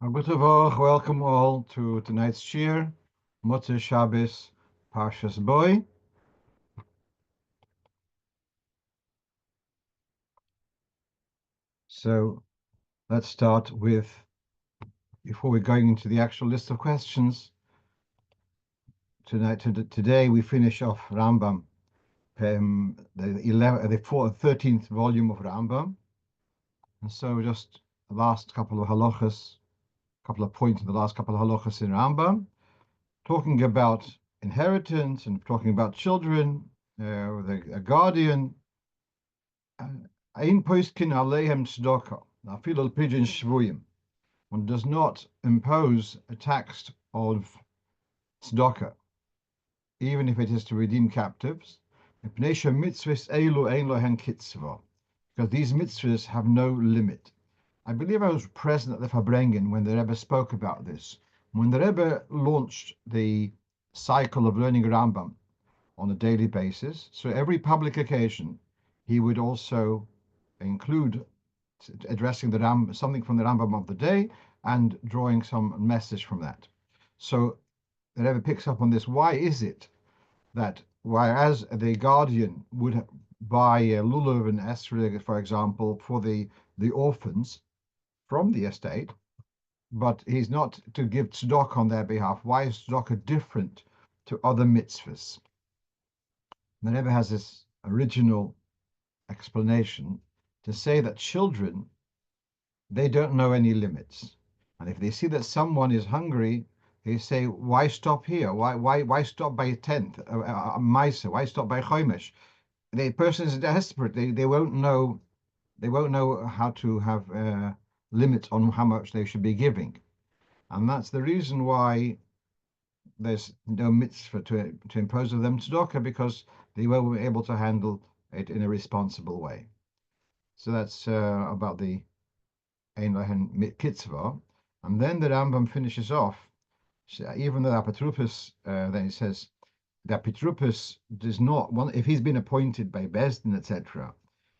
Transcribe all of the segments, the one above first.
Welcome all to tonight's shiur, Motzei Shabbos, Parshas Boy. So let's start with, before we're going into the actual list of questions, today we finish off Rambam, the 13th volume of Rambam. And so just the last couple of halachas, couple of points in the last couple of halachas in Rambam, talking about inheritance and talking about children, a guardian. Ein poiskin aleihem tzedakah, afil al pidyon shvuyim. One does not impose a tax of tzedakah, even if it is to redeem captives. Because these mitzvahs have no limit. I believe I was present at the Farbrengen when the Rebbe spoke about this. When the Rebbe launched the cycle of learning Rambam on a daily basis, so every public occasion, he would also include addressing something from the Rambam of the day and drawing some message from that. So the Rebbe picks up on this. Why is it that whereas the guardian would buy a lulav and esrei, for example, for the orphans from the estate, but he's not to give tzedakah on their behalf? Why is tzedakah different to other mitzvahs? The Rebbe has this original explanation to say that children, they don't know any limits. And if they see that someone is hungry, they say, why stop here? Why stop by a tenth, a maisa? Why stop by chomesh? The person is desperate. They won't know how to have limits on how much they should be giving. And that's the reason why there's no mitzvah to impose on them tzedakah, because they won't be able to handle it in a responsible way. So that's about the Ein Lehen Kitzvah. And then the Rambam finishes off, even though Apatrupus, then he says, the Apatrupus does not, if he's been appointed by Bezdin, etc.,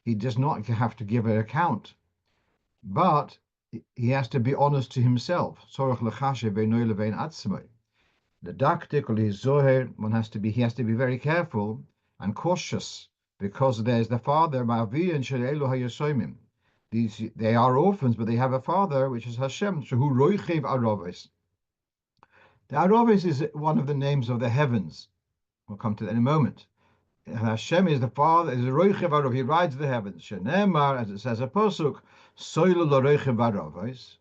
he does not have to give an account, but he has to be honest to himself. The dactic or his zoher, he has to be very careful and cautious, because there's the father, they are orphans, but they have a father, which is Hashem. The Aravis is one of the names of the heavens. We'll come to that in a moment. Hashem is the father, is the Roichev Arav, he rides the heavens. Shenemar, as it says a posuk, Soilu lo Roichev Aravis.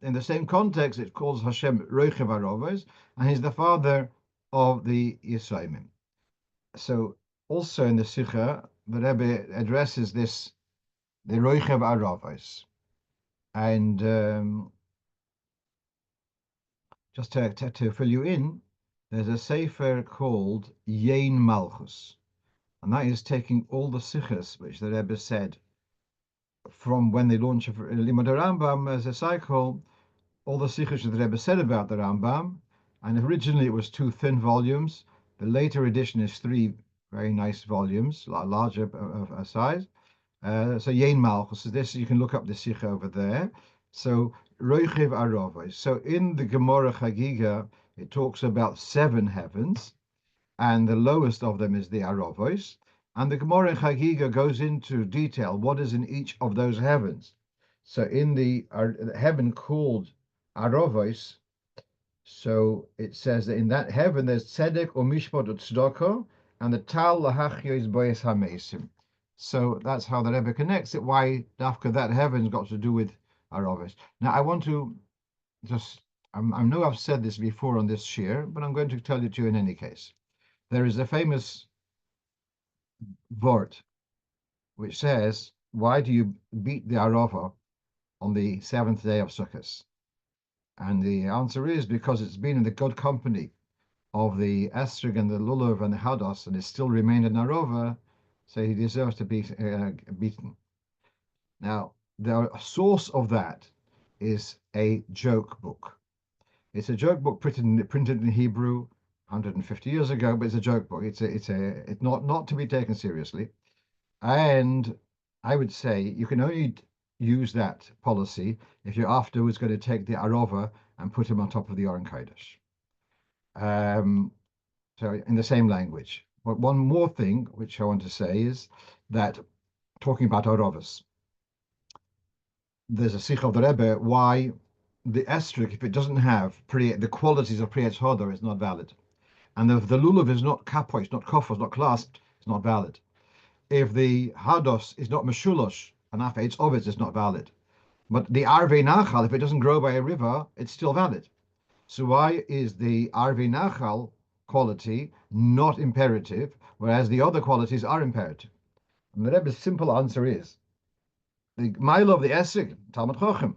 In the same context, it calls Hashem Roichev Aravis, and he's the father of the Yisraelim. So also in the Sikha, the Rebbe addresses this, the Roichev Aravis. And just to fill you in, there's a sefer called Yain Malchus, and that is taking all the sichas which the Rebbe said from when they launched Limud Rambam as a cycle, all the sichas that the Rebbe said about the Rambam, and originally it was 2 thin volumes. The later edition is 3 very nice volumes, larger size. So Yain Malchus, so this, you can look up the sikha over there. So Roichev Aravos. So in the Gemara Chagiga, it talks about 7 heavens, and the lowest of them is the Aravos. And the Gemara Chagiga goes into detail what is in each of those heavens. So in the heaven called Aravos, so it says that in that heaven there's Tzedek or Mishpat or Tzedakah, and the Tal Lahachyo is Boyes HaMeisim. So that's how the Rebbe connects it, why Dafka that heaven's got to do with Aravis. Now I want to just, I know I've said this before on this shiur, but I'm going to tell it to you in any case. There is a famous vort which says, why do you beat the Arava on the 7th day of Sukkot? And the answer is because it's been in the good company of the Esrig and the Lulav and the Hados, and it still remained in Arava, so he deserves to be beaten. Now, the source of that is a joke book. It's a joke book printed in Hebrew 150 years ago, but it's a joke book. It's not to be taken seriously. And I would say you can only use that policy if you're afterwards going to take the arova and put him on top of the Aron Kodesh. So in the same language. But one more thing which I want to say is that talking about arovas, there's a sikh of the Rebbe why the estrich, if it doesn't have the qualities of Priyetz Hodor, is not valid. And if the lulav is not kapois, not kofos, not clasped, it's not valid. If the hados is not meshulosh, and after it's ovis, it's not valid. But the arve nachal, if it doesn't grow by a river, it's still valid. So why is the arve nachal quality not imperative, whereas the other qualities are imperative? And the Rebbe's simple answer is the mile of the esrog, Talmud Chochem,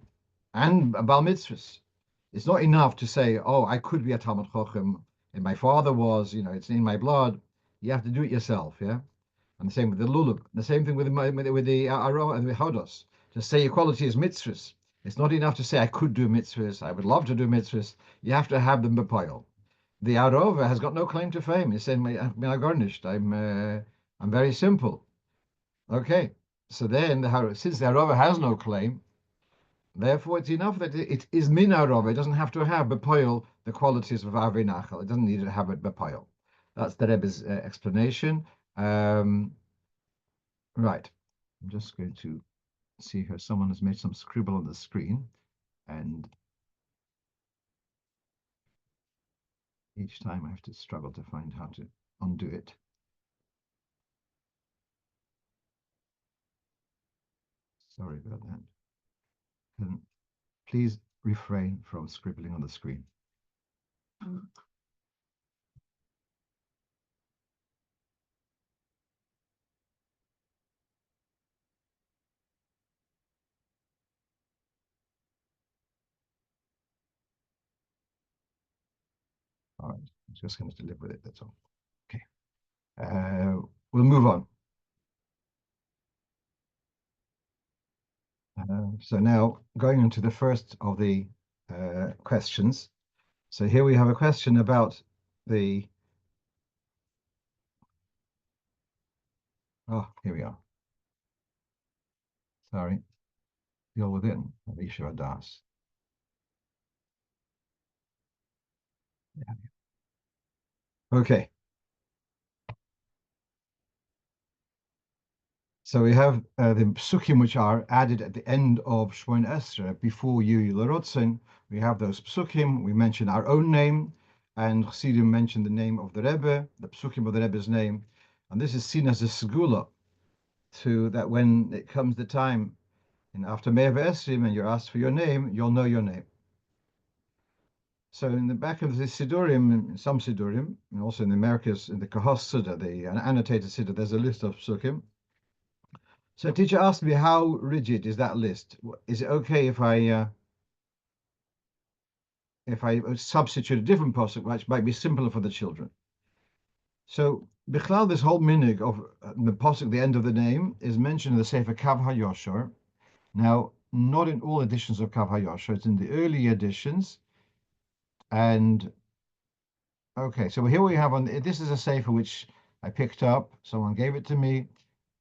and Bal Mitzvahs. It's not enough to say, oh, I could be a Talmud Chochem, and my father was, it's in my blood. You have to do it yourself, yeah? And the same with the lulav. The same thing with the aro and the hodos. To say equality is mitzvahs. It's not enough to say I could do mitzvahs. I would love to do mitzvahs. You have to have them b'poil. The arova has got no claim to fame. He's saying, "I'm garnished. I'm very simple." Okay. So then, since the arova has no claim, therefore it's enough that it is min arova. It doesn't have to have b'poil the qualities of arve nachal. It doesn't need to have it b'poil. That's the Rebbe's explanation. Right. I'm just going to see here. Someone has made some scribble on the screen, and each time I have to struggle to find how to undo it. Sorry about that. Please refrain from scribbling on the screen. All right, I'm just going to live with it, that's all. Okay, we'll move on. So now going into the first of the questions. So here we have a question about the, here we are. Sorry, deal within Avisha Das. Yeah. Okay. So we have the psukim which are added at the end of Shmone Esrei before Yuri Lerotzen. We have those psukim. We mention our own name, and Chassidim mentioned the name of the Rebbe, the psukim of the Rebbe's name, and this is seen as a segula to that when it comes the time, and after Me'av Esrim, and you're asked for your name, you'll know your name. So in the back of the Sidurim, in some Sidurim, and also in the Americas, in the Kahos Siddur, the annotated Siddur, there's a list of psukim. So a teacher asked me, how rigid is that list? Is it okay if I substitute a different pasuk, which might be simpler for the children? So Bichlal, this whole minig of the pasuk, the end of the name, is mentioned in the Sefer Kav HaYoshor. Now, not in all editions of Kav HaYoshor, it's in the early editions. And okay, so here we have this is a Sefer which I picked up. Someone gave it to me.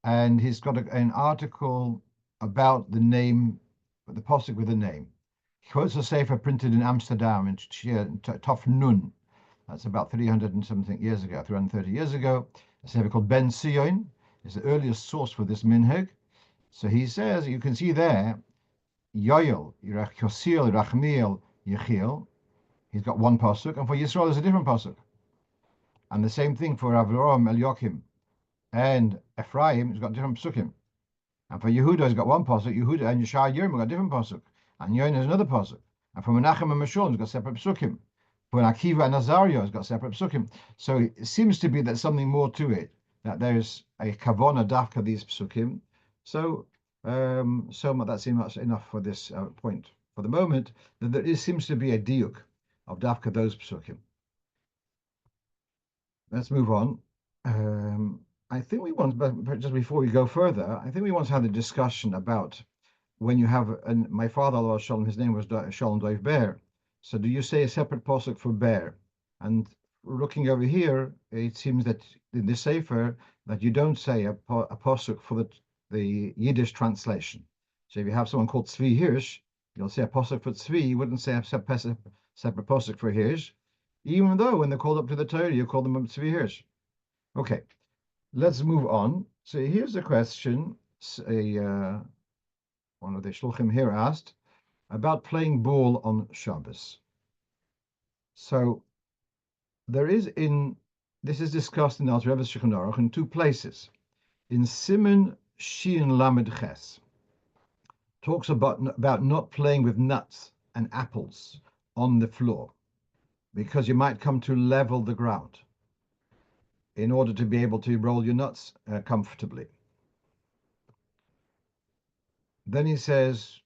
And he's got an article about the name, the pasuk with the name. He quotes a sefer printed in Amsterdam in Tof Nun. That's about 300 and something years ago, 330 years ago. A sefer called Ben Sion is the earliest source for this minhag. So he says, you can see there, Yoel, Yosil, Rachmiel, Yechiel. He's got one pasuk, and for Yisrael there's a different pasuk. And the same thing for Avram, Eliokim, and Ephraim has got different psukim. And for Yehuda, he's got one pasuk. Yehuda and Yeshua Yerim got different pasuk. And Yoin has another pasuk. And for Menachem and Meshullam, he's got separate psukim. For Akiva and Azariah, he's got separate psukim. So it seems to be there's something more to it, that there's a kavona dafka these psukim. So that seems enough for this point. For the moment, that there seems to be a diuk of dafka those psukim. Let's move on. I think we want, but just before we go further, I think we want to have a discussion about when you have, my father, Shalom, his name was Shalom Dov Ber. So do you say a separate pasuk for Ber? And looking over here, it seems that in the Sefer that you don't say a pasuk for the Yiddish translation. So if you have someone called Tzvi Hirsch, you'll say a posuk for Tzvi. You wouldn't say a separate posuk for Hirsch, even though when they're called up to the Torah, you call them Tzvi Hirsch. Okay, let's move on. So here's a question. One of the shluchim here asked about playing ball on Shabbos. So this is discussed in Alter Rebbe's Shulchan Aruch in two places. In Siman Shin Lamed Ches, talks about not playing with nuts and apples on the floor, because you might come to level the ground in order to be able to roll your nuts comfortably. Then he says,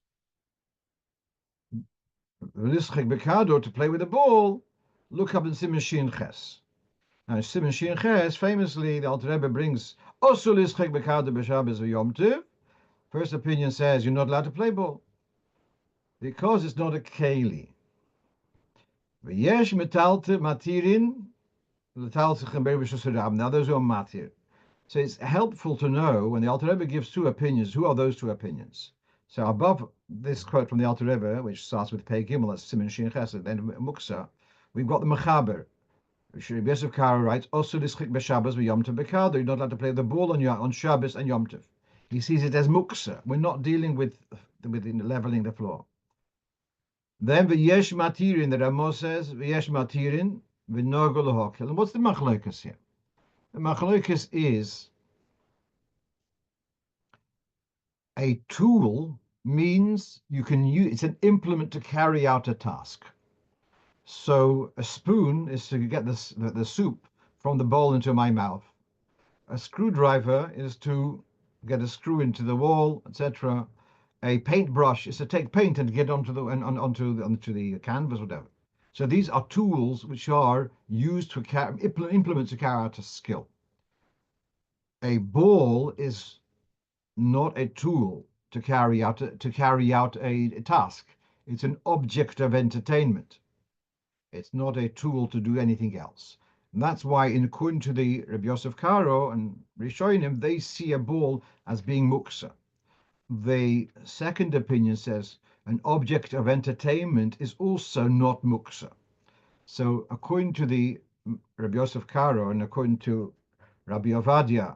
to play with the ball, look up in Siman Shin Ches. Now, Siman Shin Ches, famously, the Alter Rebbe brings Osul Lischek Bekado b'Shabbos v'Yom Tov. First opinion says you're not allowed to play ball because it's not a keli. V'yesh metalte matirin l'taltechem be'rishus harab. Now those are matir. So it's helpful to know when the Alter Rebbe gives two opinions. Who are those two opinions? So above this quote from the Alter Rebbe, which starts with Pei Gimel, that's Siman Shin Ches, and then Muksa, we've got the Mechaber. Beis Chabad writes, "Also lischik b'Shabbos v'Yom Tov b'Kado." You're not allowed to play the ball on Shabbos and Yom Tov. He sees it as muksa. We're not dealing with leveling the floor. Then v'yesh matirin, the Ramo says, v'yesh matirin v'nogo l'hokel. And what's the machlokas here? The machlokas is a tool means you can use. It's an implement to carry out a task. So a spoon is to get the soup from the bowl into my mouth. A screwdriver is to get a screw into the wall, etc. A paintbrush is to take paint and get onto the canvas, whatever. So these are tools which are used to implement to carry out a skill. A ball is not a tool to carry out a task. It's an object of entertainment. It's not a tool to do anything else. And that's why, according to the Rabbi Yosef Karo and Rishonim, they see a ball as being muksa. The second opinion says an object of entertainment is also not muksa. So according to the Rabbi Yosef Karo and according to Rabbi Ovadia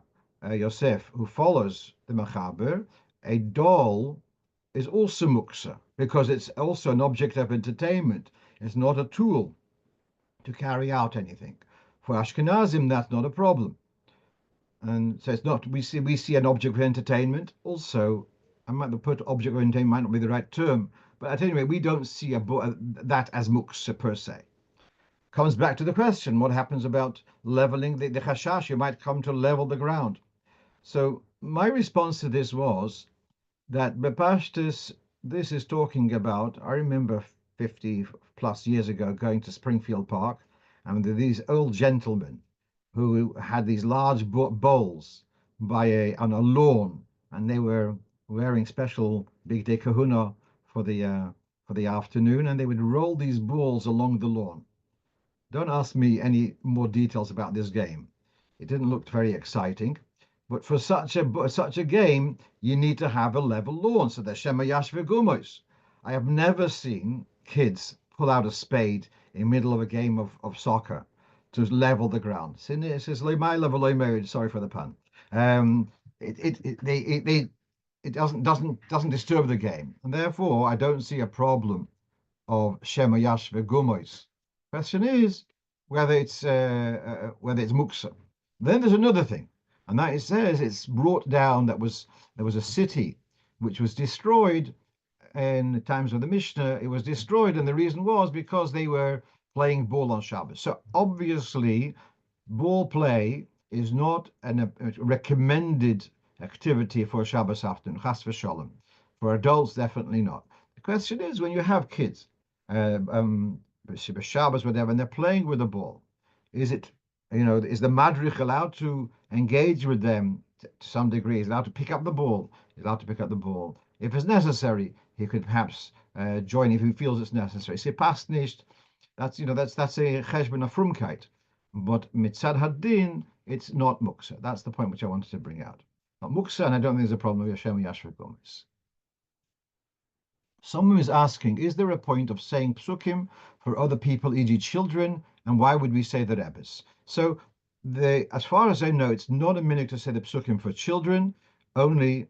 Yosef, who follows the Mechaber, a doll is also muksa because it's also an object of entertainment. It's not a tool to carry out anything. For Ashkenazim, that's not a problem. And so it's not, we see an object of entertainment. Also, I might put object of entertainment might not be the right term, but at any rate, we don't see that as muksa per se. Comes back to the question, what happens about leveling the chashash? You might come to level the ground. So my response to this was that Bepashtus, this is talking about, I remember 50 plus years ago going to Springfield Park, and there were these old gentlemen who had these large bowls on a lawn, and they were wearing special big day kahuna for the afternoon, and they would roll these balls along the lawn. Don't ask me any more details about this game. It didn't look very exciting. But for such a game, you need to have a level lawn. So the Shema Yashvegumos. I have never seen kids pull out a spade in the middle of a game of soccer to level the ground. It says my level married. Sorry for the pun. It doesn't disturb the game, and therefore I don't see a problem of Shema Yashvegumos. Question is whether it's muksa. Then there's another thing. And that it says it's brought down there was a city which was destroyed in the times of the Mishnah. It was destroyed, and the reason was because they were playing ball on Shabbos. So obviously, ball play is not a recommended activity for Shabbos afternoon, chas v'sholem. For adults, definitely not. The question is when you have kids, Shabbos, whatever, and they're playing with a ball, is the madrich allowed to engage with them to some degree? Is allowed to pick up the ball? Is allowed to pick up the ball. If it's necessary, he could perhaps join if he feels it's necessary. Se passt nicht. That's a cheshbon of frumkeit. But mitzad hadin, it's not muksa. That's the point which I wanted to bring out. Not muksa, and I don't think there's a problem with Hashem Yashvik Gomes. Someone is asking, is there a point of saying psukim for other people, e.g. children, and why would we say the Rebbe's? So, as far as I know, it's not a minute to say the psukim for children, only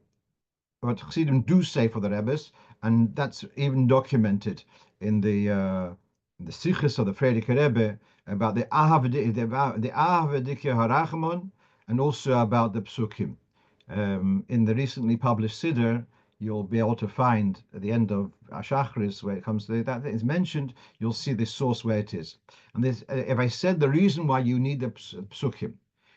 what Chassidim do say for the Rebbe's, and that's even documented in the Sichos of the Frierdiker Rebbe about the Ahavadikya Harachmon, and also about the psukim. In the recently published Siddur, you'll be able to find at the end of Ashachris, where it comes to that is mentioned, you'll see the source where it is. And this, if I said the reason why you need the psukim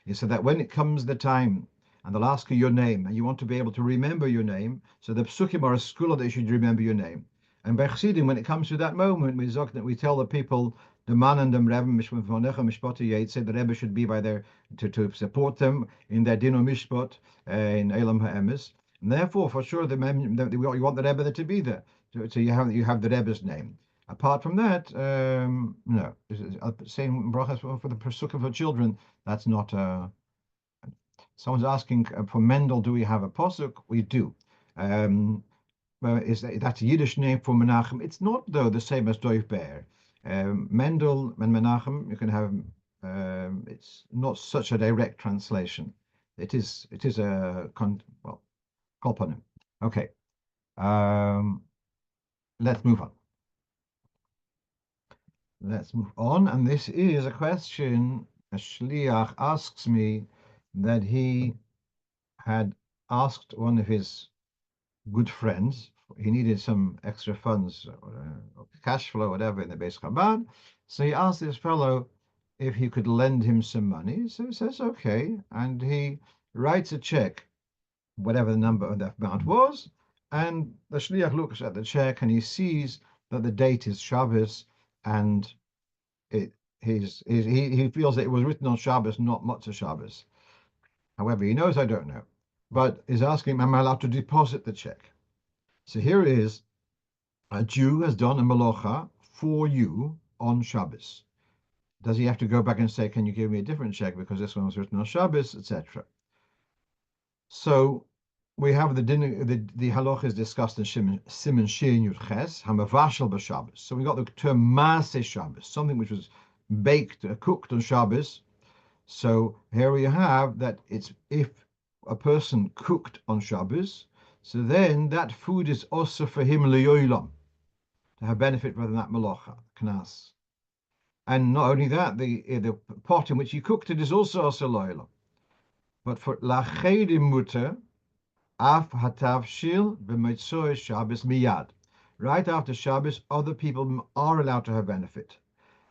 is so that when it comes the time and they'll ask you your name and you want to be able to remember your name, so the psukim are a school that you should remember your name. And by Chassidim, when it comes to that moment, we tell the people, the man and the Rebbe, say the Rebbe should be by there to support them in their Dino Mishpat, in Elam Ha'emes. And therefore, for sure, you want the Rebbe to be there. So you have the Rebbe's name. Apart from that, no. Saying brachas for the psukim for children, that's not. Someone's asking for Mendel, do we have a posuk? We do. That's a Yiddish name for Menachem. It's not, though, the same as Doif Be'er. Mendel and Menachem, you can have, it's not such a direct translation. It is a, kolpanim. Okay. Let's move on. Let's move on. And this is a question a shliach asks me that he had asked one of his good friends. He needed some extra funds, cash flow, whatever, in the Beis Chabad. So he asked this fellow if he could lend him some money. So he says, okay. And he writes a check, whatever the number of that amount was. And the shliach looks at the check and he sees that the date is Shabbos, and he feels that it was written on Shabbos, not Motzei Shabbos. However, he knows I don't know. But he's asking, am I allowed to deposit the check? So here is a Jew has done a malocha for you on Shabbos. Does he have to go back and say, can you give me a different check because this one was written on Shabbos, etc.? So we have the halacha is discussed in Siman Shein Yud Ches, Hamavashel b'Shabbos. So we got the term Maaseh Shabbos, something which was baked, cooked on Shabbos. So here we have that it's if a person cooked on Shabbos, so then that food is also for him liyolam, to have benefit from that malacha, knas. And not only that, the pot in which he cooked it is also liyolam. But for lachedim muter, af hatavshil b'mitzvah Shabbos miyad. Right after Shabbos, other people are allowed to have benefit.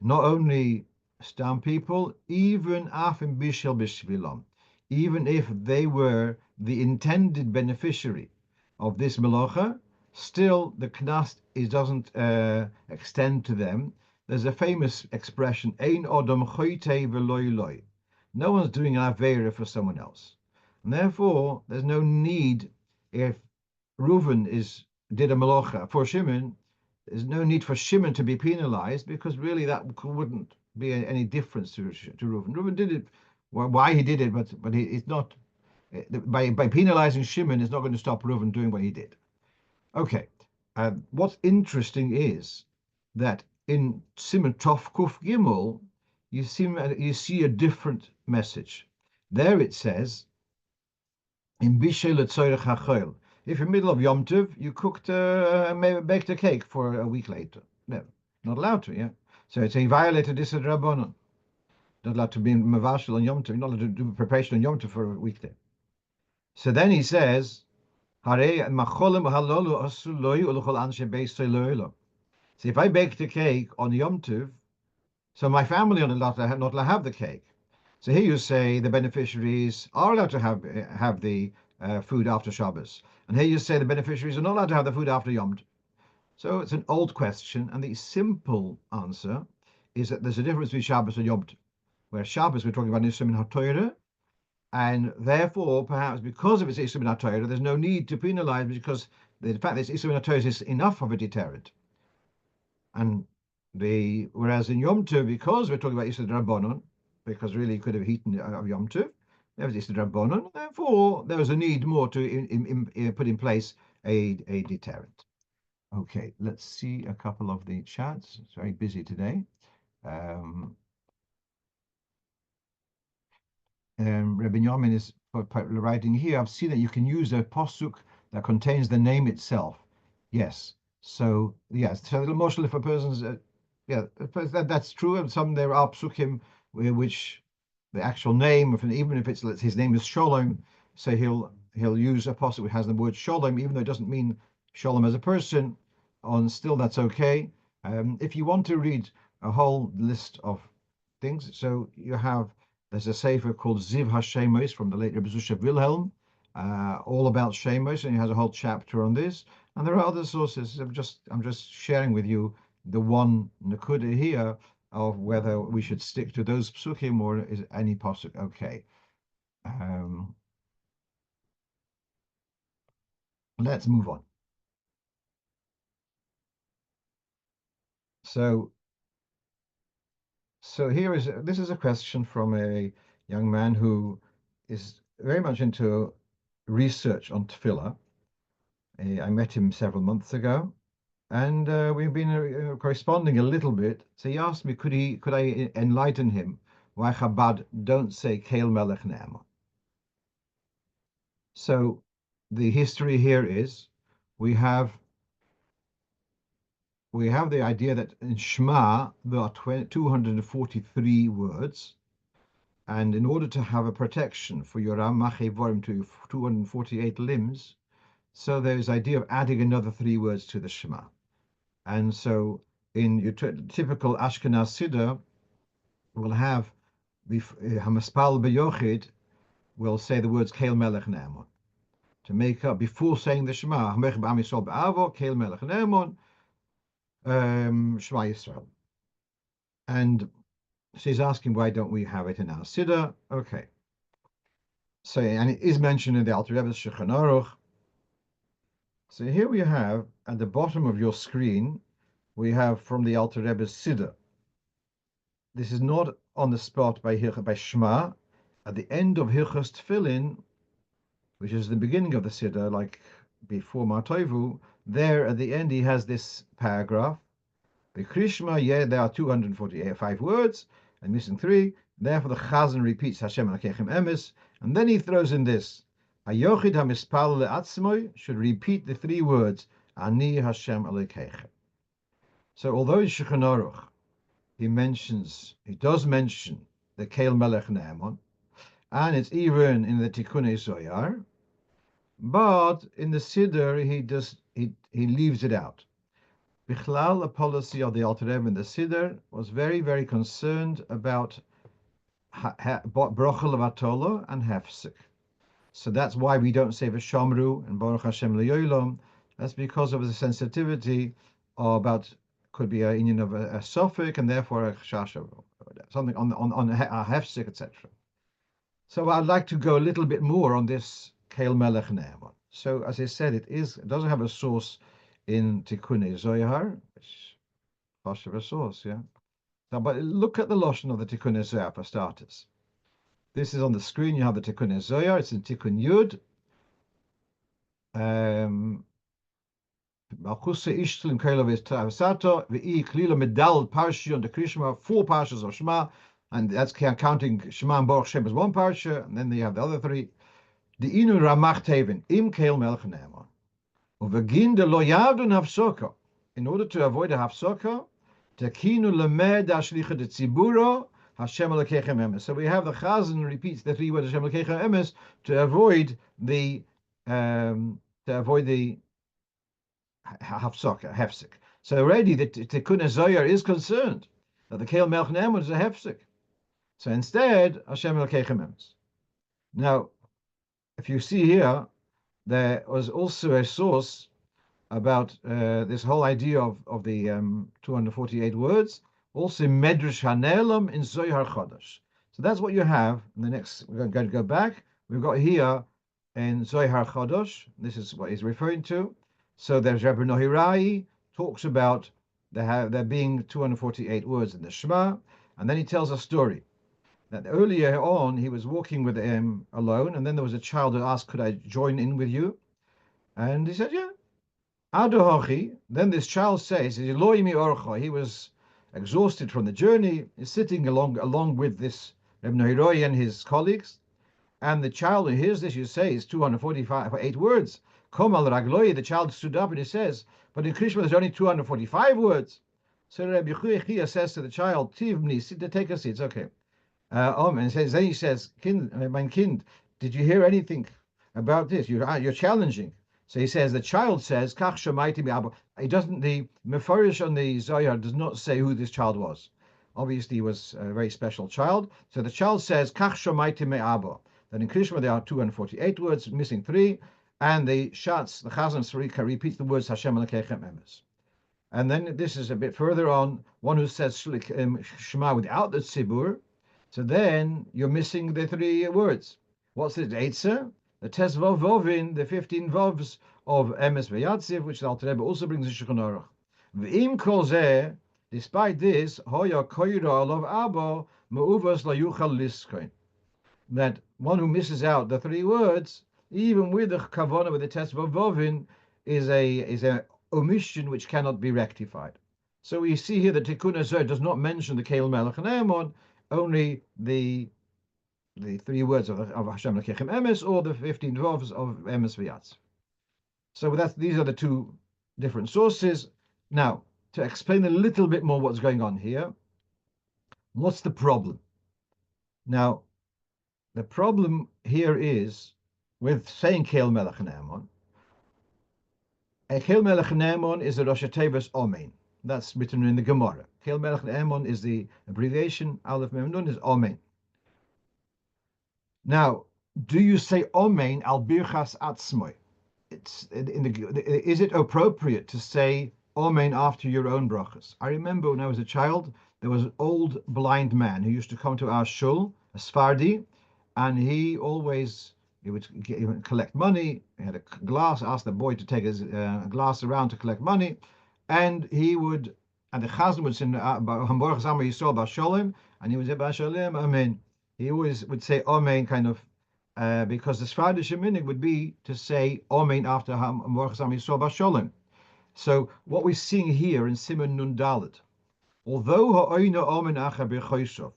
Not only stam people, even afim bishel bishvilam, even if they were the intended beneficiary of this melacha, still the knas doesn't extend to them. There's a famous expression, ein odom choite v'loi loi. No one's doing an avera for someone else. And therefore, there's no need, if Reuven did a melacha for Shimon, there's no need for Shimon to be penalized, because really that wouldn't be any difference to Reuven. Reuven did it, why he did it, but it's not, by penalizing Shimon, it's not going to stop Reuven doing what he did. Okay, what's interesting is that in Siman Tov Kuf Gimel, you see a different message. There it says, in Bishel Tzorech HaChol, if in the middle of Yom Tov, you baked a cake for a week later. No, not allowed to, yeah? So it's a violated this Rabbanon. Not allowed to be Mavashel on Yom Tov. You're not allowed to do preparation on Yom Tov for a weekday. So then he says, so if I baked a cake on Yom Tov, so my family are not allowed to have the cake. So here you say the beneficiaries are allowed to have the food after Shabbos. And here you say the beneficiaries are not allowed to have the food after Yom Tov. So it's an old question, and the simple answer is that there's a difference between Shabbos and Yom Tov. Where Shabbos, we're talking about Isra min HaTorah, and therefore, perhaps because of its Isra min HaTorah, there's no need to penalize, because the fact that it's Isra min HaTorah is enough of a deterrent. And whereas in Yom Tov, because we're talking about Isra Rabbanon, because really you could have eaten it of Yom Tov, there was Isra Rabbanon, therefore there was a need more to put in place a deterrent. Okay, let's see a couple of the chats. It's very busy today. Um, Rabbi Yamin is writing here. I've seen that you can use a posuk that contains the name itself. Yes. So yes. So emotional if a person's yeah, that's true. And some there are psukim which the actual name, even if it's his name is Sholem, so he'll use a posuk which has the word Sholem, even though it doesn't mean Sholem as a person. On still that's okay. If you want to read a whole list of things, so you have there's a sefer called Ziv HaShemos from the late Rebbe Zusha Wilhelm, all about Shemos, and he has a whole chapter on this. And there are other sources. I'm just sharing with you the one nakuda here of whether we should stick to those psukim or is any pasuk okay. Um, let's move on. So this is a question from a young man who is very much into research on tefillah. I met him several months ago, and we've been corresponding a little bit. So he asked me, could I enlighten him why Chabad don't say Keil Melech Ne'eman? So the history here is we have the idea that in Shema there are 243 words, and in order to have a protection for your Machevorim to your 248 limbs, so there's idea of adding another 3 words to the Shema. And so in your typical Ashkenaz Siddur, we'll have Hamaspal B'Yochid will say the words Keil Melech Ne'eman to make up before saying the Shema. Hamech B'Am Yisrael B'Avo Keil Melech Ne'eman Shema Yisrael. And she's asking why don't we have it in our Siddur? Okay. So and it is mentioned in the Alter Rebbe's Shulchan Aruch. So here we have at the bottom of your screen, we have from the Alter Rebbe's Siddur. This is not on the spot by Shema. At the end of Hilchos Tefillin, which is the beginning of the Siddur, like before Matoivu, there at the end he has this paragraph. The Krishma, yeah, there are 245 words, and missing 3. Therefore the Chazan repeats Hashem Elokechem Emes, and then he throws in this. Hayochid HaMispal Le'atzmoi should repeat the 3 words, Ani Hashem Elokechem. So although in Shulchan Aruch he does mention the Keil Melech Ne'eman, and it's even in the Tikkunei Zohar, but in the Siddur he leaves it out. Bichlal, a policy of the Alter Rebbe in the Siddur, was very, very concerned about Brochel of Atolo and Hefsek. So that's why we don't say V'Shamru and Baruch Hashem Le'Yolam. That's because of the sensitivity about could be a union of a suffix and therefore a shasha, something on a hefsek, etc. So I'd like to go a little bit more on this Keil Melech Ne'eman. So as I said, it doesn't have a source in Tikkunei Zohar, which is a source, yeah. Now, but look at the Lashon of the Tikkunei Zohar for starters. This is on the screen. You have the Tikkunei Zohar. It's in Tikkun Yud. Malchusa Ishtel Kailav Tavasato, V'i Klila Medal Parshi on the Krishma, 4 parshas of Shema, and that's counting Shema and Baruch Shem as 1 parsha, and then they have the other 3. The Inu Ramach Tevin, Im Keil Melech Ne'eman. Uvegin de Lo Yavdun Hafsoka. In order to avoid a Hafsoka, Tekinu Lemed Ashlicha de Tziburo, Hashem Elokechem Emes. So we have the Chazan repeats the 3 words Hashem Elokechem Emes to avoid the hefsek. So already the Tikkun Zohar is concerned that the Keil Melech Ne'eman is a hefsek. So instead, Hashem Elokechem Emes. Now, if you see here, there was also a source about this whole idea of the 248 words, also Medrash Hanelam in Zohar Chodesh. So that's what you have. In the next, we're going to go back. We've got here in Zohar Chodesh. This is what he's referring to. So there's Rabbi Nohirai talks about there being 248 words in the Shema, and then he tells a story that earlier on he was walking with him alone, and then there was a child who asked, "Could I join in with you?" And he said, "Yeah." Adohochi, then this child says, he was exhausted from the journey, he's sitting along with this Reb Nahiroi and his colleagues, and the child who hears this, you say, is 245, 8 words. Kom al ragloi, the child stood up and he says, but in Krishma there's only 245 words. So Rabbi Chia says to the child, Tivni, sit, take a seat, it's okay. And then he says, mein Kind, did you hear anything about this? You're challenging. So he says, the child says, Kach shamaiti mi abba. It doesn't, the Mefarish on the Zohar does not say who this child was. Obviously, he was a very special child. So the child says, Kach shamaiti mi abba. Then in Krishma there are 248 words, missing 3. And the Chazan Sarika repeats the words Hashem Elokechem Emes. And then this is a bit further on, one who says Shema without the tzibur. So then you're missing the 3 words. What's the Eitzah? The Tes Vov Vovin, the 15 Vovs of Emes V'Yatziv, which the Alter Rebbe also brings in Shulchan Aruch. V'im kol zeh, despite this, hoya koyra alav abo me'uvas la yuchal liskoin. That one who misses out the 3 words, even with the kavanah with the Tes Vov Vovin, is a omission which cannot be rectified. So we see here that Tikkun Ezer does not mention the Keil Melech and Naaman, only the 3 words of Hashem Lekechem Emes, or the 15 Vovs of Emes V'Yatz. So these are the 2 different sources. Now, to explain a little bit more what's going on here, what's the problem? Now, the problem here is with saying Keil Melech and Naaman. A Keil Melech and Naaman is a Rosh Tevis Omein. That's written in the Gemara. Keil Melech and Naaman is the abbreviation. Aleph Mem Nun is Omein. Now, do you say Omein al birchas atzmoi? Is it appropriate to say Omein after your own brachas? I remember when I was a child, there was an old blind man who used to come to our shul, a Sfardi, and he would collect money. He had a glass, asked the boy to take his glass around to collect money, and the Chazan would say, Hamborach Zama Yisrael Basholem, and he would say, Basholem, Amen. He always would say Amen, kind of, because the Sfardish minig would be to say Amen after Hamborach Zama Yisrael Basholem. So what we're seeing here in Siman Nun Dalet, although Ha'oino Amen Acha B'choisov,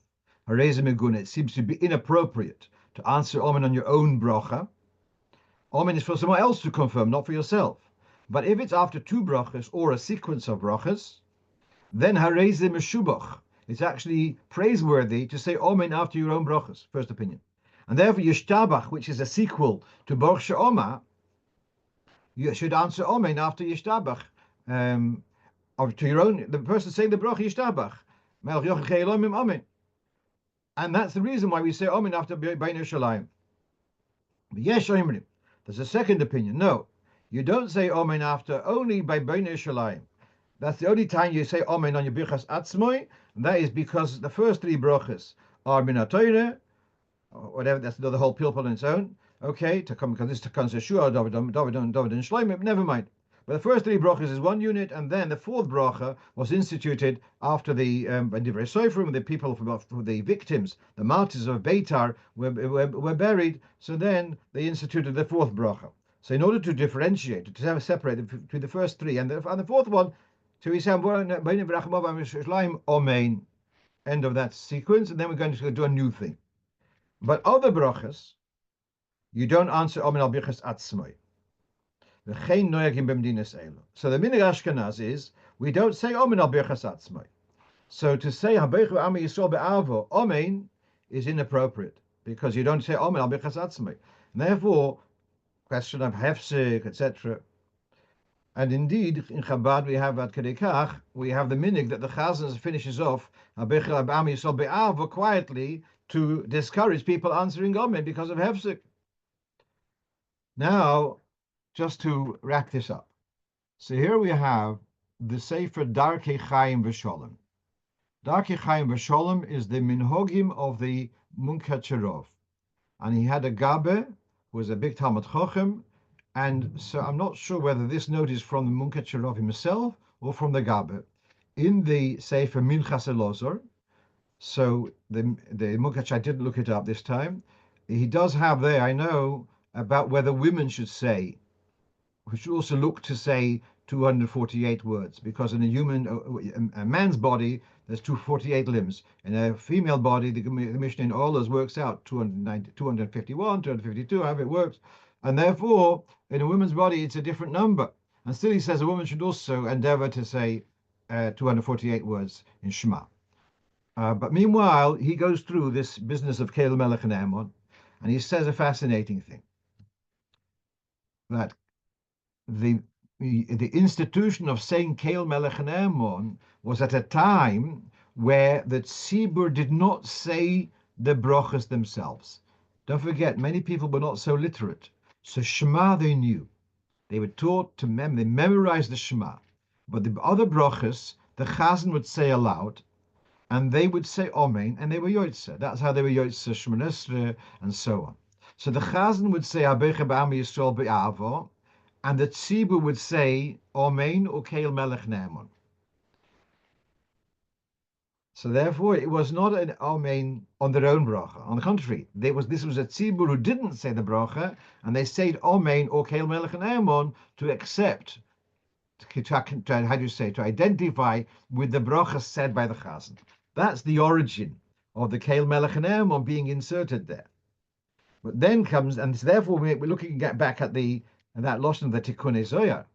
Hareze Meguna, it seems to be inappropriate to answer Amen on your own bracha. Amen is for someone else to confirm, not for yourself. But if it's after 2 brachas or a sequence of brachas, then Hareze Meshubach, it's actually praiseworthy to say Amen after your own brachas, first opinion. And therefore Yishtabach, which is a sequel to Baruch She'oma, you should answer Amen after Yishtabach, or to your own, the person saying the bracha Yishtabach, Melech Yochei Elohim Amen. And that's the reason why we say Amen after Bein Yerushalayim. Yesh Omrim. There's a second opinion. No, you don't say Amen after only by Bein Yerushalayim. That's the only time you say Amen on your Birchas Atzmoi, and that is because the first 3 brachas are Min Torah, or whatever, that's the whole pupil on its own. Okay, to come, because this comes to shiur, David and Shlomo, never mind. But the first 3 brachas is 1 unit, and then the 4th bracha was instituted after the Divrei Sofrim, the people for the victims, the martyrs of Beitar, were buried. So then they instituted the 4th bracha. So in order to differentiate, to separate between the first 3 and the 4th one, so we say Amen, end of that sequence, and then we're going to do a new thing. But other brachas, you don't answer Amen al birchas atzmoi. So the minig Ashkenaz is we don't say Amen al birchas atzmoi. So to say Habechu Ami Yisrael be'avo Amen is inappropriate because you don't say Amen al birchas atzmoi. Therefore, question of hefsek, etc. And indeed, in Chabad we have at Kedekach, we have the minig that the Chazan finishes off Habechu Ami Yisrael be'avo quietly to discourage people answering Amen because of hefsek. Now, just to wrap this up. So here we have the Sefer Darkei Chaim V'Sholem. Darkei Chaim V'Sholem is the minhogim of the Munkacherov. And he had a Gabe, who was a big Talmud Chochem, and so I'm not sure whether this note is from the Munkacherov himself or from the Gabe. In the Sefer Minchas Elozor, so the Munkacher, I didn't look it up this time, he does have there, I know, about whether women should say, we should also look to say 248 words, because in a man's body, there's 248 limbs. In a female body, the Mishnah in all those works out 290, 251, 252, however it works. And therefore, in a woman's body, it's a different number. And still he says a woman should also endeavor to say 248 words in Shema. But meanwhile, he goes through this business of Kel Melech and Ammon, and he says a fascinating thing, that the institution of saying Kel Melech and Ammon was at a time where the tzibur did not say the brachas themselves. Don't forget, many people were not so literate. So Shema they knew. They were taught to they memorized the Shema. But the other brachas, the chazan would say aloud, and they would say Amen, and they were Yotze. That's how they were Yotze, Shmone Esrei, and so on. So the chazan would say Habecha b'Am Yisrael b'Avo, and the tzibur would say Amen or Kel Melech Naaman. So therefore, it was not an Amen on their own bracha. On the contrary, this was a tzibur who didn't say the bracha, and they said Amen or Kel Melech Naaman to accept, to identify with the bracha said by the chazan. That's the origin of the Kel Melech and Ammon being inserted there. But then comes, and therefore we're looking back at that lashon of the Tikkun Zohar.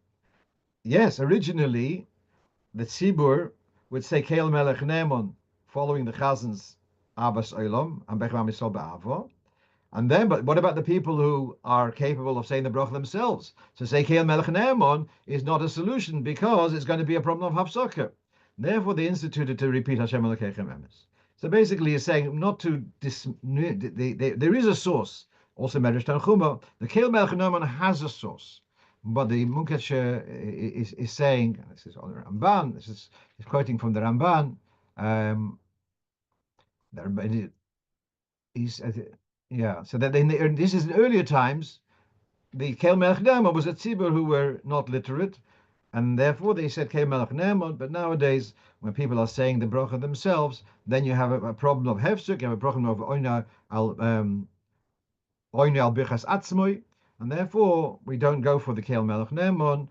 Yes, originally the tzibur would say Kel Melech and Ammon, following the chazan's Abbas Olam and Bechram Yisrael Ba'avo. And then, but what about the people who are capable of saying the bracha themselves? So say Kel Melech and Ammon is not a solution, because it's going to be a problem of hafsaka. Therefore, they instituted to repeat Hashem Elokeichem Emes. So basically, he's saying not to there is a source. Also, Medrash Tanchuma, the Kel Melech and Ammon has a source, but the Munkesh is saying, this is on the Ramban. This is quoting from the Ramban. So that this is in earlier times, the Kel Melech Naaman was a tzibur who were not literate, and therefore they said Kel Melech Naaman. But nowadays, when people are saying the bracha themselves, then you have a problem of hefsek, you have a problem of oina al bichas atzmoi, and therefore we don't go for the Kel Melech Naaman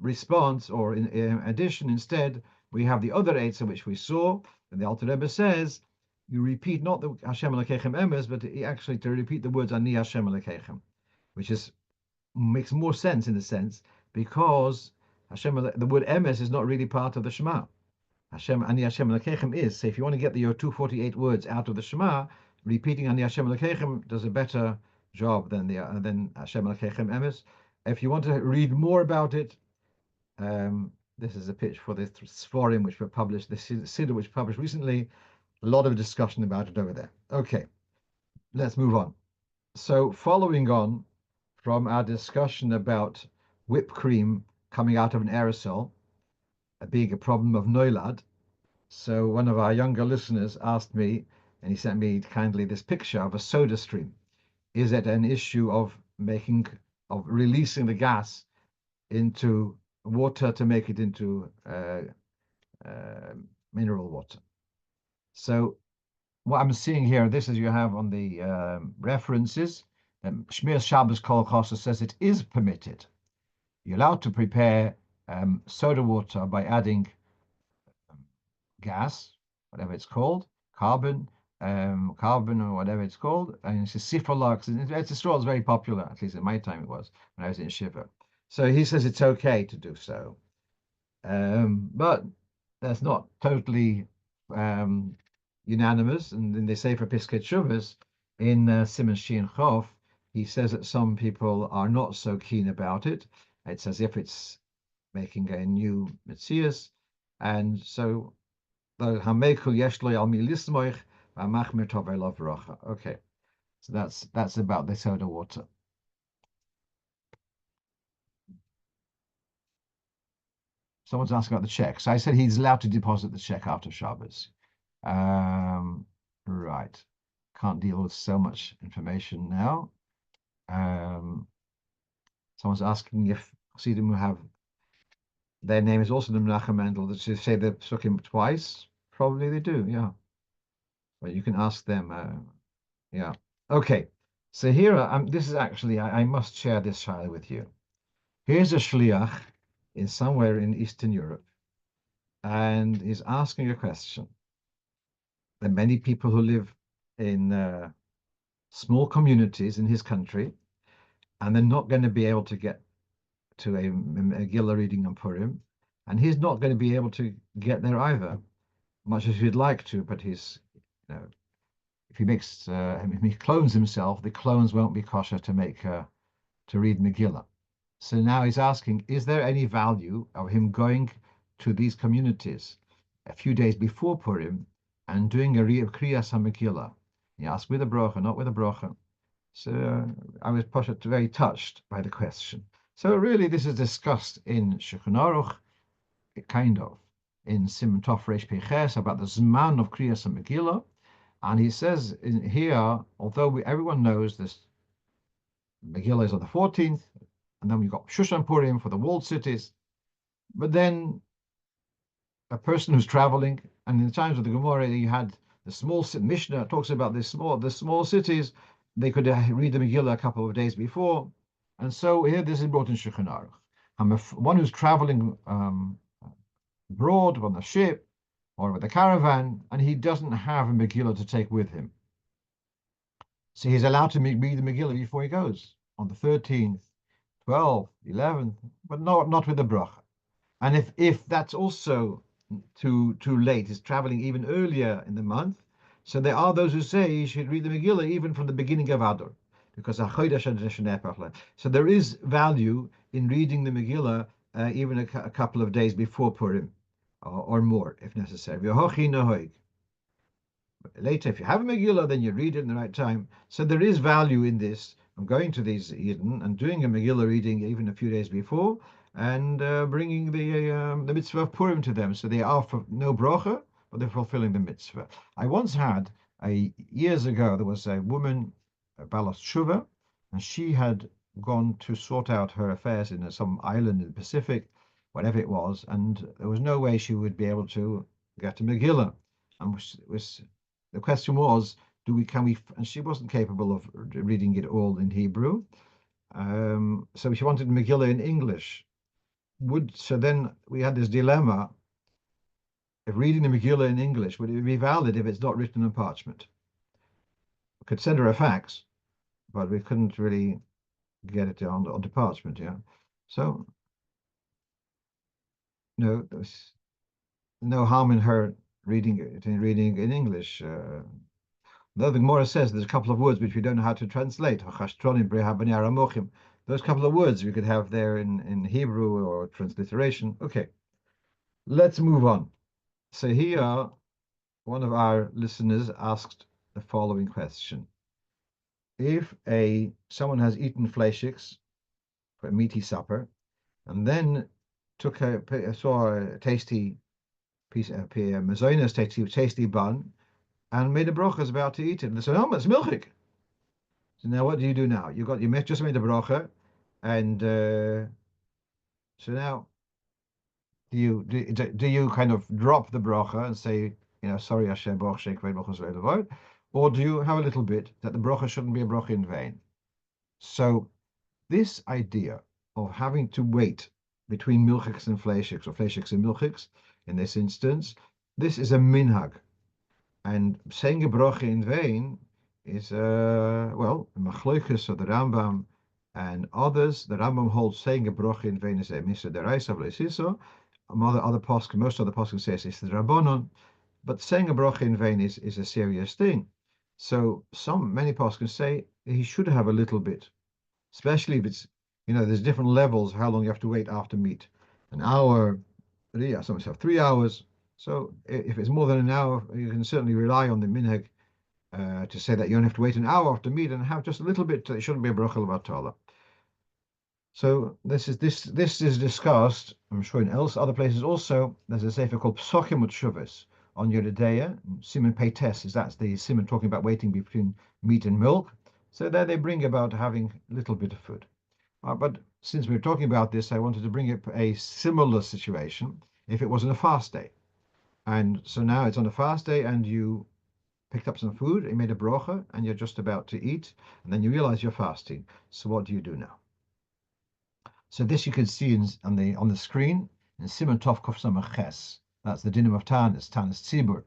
response, or in addition, instead we have the other eitzah which we saw, and the Alter Rebbe says, you repeat not the Hashem Elokeichem Emes, but actually to repeat the words Ani Hashem Elokeichem, which makes more sense in a sense, because the word Emes is not really part of the Shema. Ani Hashem Elokeichem is. So if you want to get your 248 words out of the Shema, repeating Ani Hashem Elokeichem does a better job than Hashem Elokeichem Emes. If you want to read more about it, this is a pitch for the Sforim which were published, the Sidurim which were published recently. A lot of discussion about it over there. Okay, let's move on. So following on from our discussion about whipped cream coming out of an aerosol being a problem of Nolad, so one of our younger listeners asked me, and he sent me kindly this picture of a soda stream. Is it an issue of releasing the gas into water to make it into mineral water? So what I'm seeing here, this is you have on the references, Shmir Shabbos Kol Chosa says it is permitted. You're allowed to prepare soda water by adding gas, whatever it's called, carbon or whatever it's called, and it's a sifrolax. It's a straw that's very popular, at least in my time it was, when I was in Shiva. So he says it's okay to do so. But that's not totally unanimous, and then they say for Piskei Shuvas in Siman Shin Chof, he says that some people are not so keen about it. It's as if it's making a new Metzias, and so the Hameku Yeshlo Al Milismoich V'Machmir Tov Elav Bracha. Okay, so that's about the soda water. Someone's asking about the cheque. So I said he's allowed to deposit the cheque after Shabbos. Right. Can't deal with so much information now. Someone's asking if Sidurim have their name is also the Menachem Mendel. Does it say the psukim twice? Probably they do, yeah. But you can ask them. Yeah. Okay. So here, this is actually, I must share this file with you. Here's a shliach in somewhere in Eastern Europe, and he's asking a question. There are many people who live in small communities in his country, and they're not going to be able to get to a Megillah reading on Purim, and he's not going to be able to get there either, much as he'd like to. But you know, if if he clones himself, the clones won't be kosher to make to read Megillah. So now he's asking, is there any value of him going to these communities a few days before Purim and doing a Kriyas HaMegillah? He asked with a bracha, not with a bracha. So I was very touched by the question. So really, this is discussed in Shulchan Aruch, kind of, in Siman Tov Reish Peches about the Zman of Kriyas HaMegillah. And he says in here, although everyone knows this, Megillah is on the 14th, and then we've got Shushan Purim for the walled cities. But then a person who's traveling, and in the times of the Gemara, you had the small Mishnah talks about the small cities. They could read the Megillah a couple of days before, and so here this is brought in Shulchan Aruch. I'm one who's traveling abroad on a ship or with a caravan, and he doesn't have a Megillah to take with him. So he's allowed to read the Megillah before he goes on the 13th, 12th, 11th, but not with the bracha. And if that's also too late, he's traveling even earlier in the month. So there are those who say you should read the Megillah even from the beginning of Adar, because so there is value in reading the Megillah even a couple of days before Purim, or more if necessary. Later, if you have a Megillah, then you read it in the right time. So there is value in this. I'm going to these Eden and doing a Megillah reading even a few days before, and bringing the mitzvah of Purim to them. So they are for no bracha, but they're fulfilling the mitzvah. I once had, years ago, there was a woman, Balas Tshuva, and she had gone to sort out her affairs in some island in the Pacific, whatever it was, and there was no way she would be able to get a Megillah. And the question was, and she wasn't capable of reading it all in Hebrew. So she wanted Megillah in English. So then we had this dilemma. If reading the Megillah in English, would it be valid if it's not written on parchment? We could send her a fax, but we couldn't really get it onto parchment, yeah. So there's no harm in her reading it in English. Though the Gemara says there's a couple of words which we don't know how to translate. Those couple of words we could have there in Hebrew or transliteration. Okay, let's move on. So here, one of our listeners asked the following question. If someone has eaten fleischiks for a meaty supper, and then saw a tasty piece of mazonas, tasty bun, and made a bracha, is about to eat it, and they said, "Oh, it's milchik." So now what do you do now? You just made a bracha, and so now do you kind of drop the bracha and say, sorry, Hashem, or do you have a little bit that the bracha shouldn't be a bracha in vain? So this idea of having to wait between milchiks and fleischiks, or fleischiks and milchiks, in this instance, this is a minhag. And saying a bracha in vain is, machloiches of the Rambam and others. The Rambam holds saying a bracha in vain is a misa deraisa v'leisiso. Most other poskim say it's the Rabbanon, but saying a bracha in vain is a serious thing. So many poskim say he should have a little bit, especially if it's, there's different levels how long you have to wait after meat. An hour, some have 3 hours. So if it's more than an hour, you can certainly rely on the minhag to say that you only have to wait an hour after meat and have just a little bit. It shouldn't be a bracha l'vatala. So this is discussed, I'm sure, in other places also. There's a sefer called Psochim U'Tshuvos on Yeridea, Siman Peites, that's the Siman talking about waiting between meat and milk. So there they bring about having a little bit of food. But since we're talking about this, I wanted to bring up a similar situation if it was on a fast day. And so now it's on a fast day and you picked up some food, you made a bracha, and you're just about to eat, and then you realize you're fasting. So what do you do now? So this you can see on the screen in Simon Tov Kof Samach Ches. That's the dinim of Tanis Tzibur.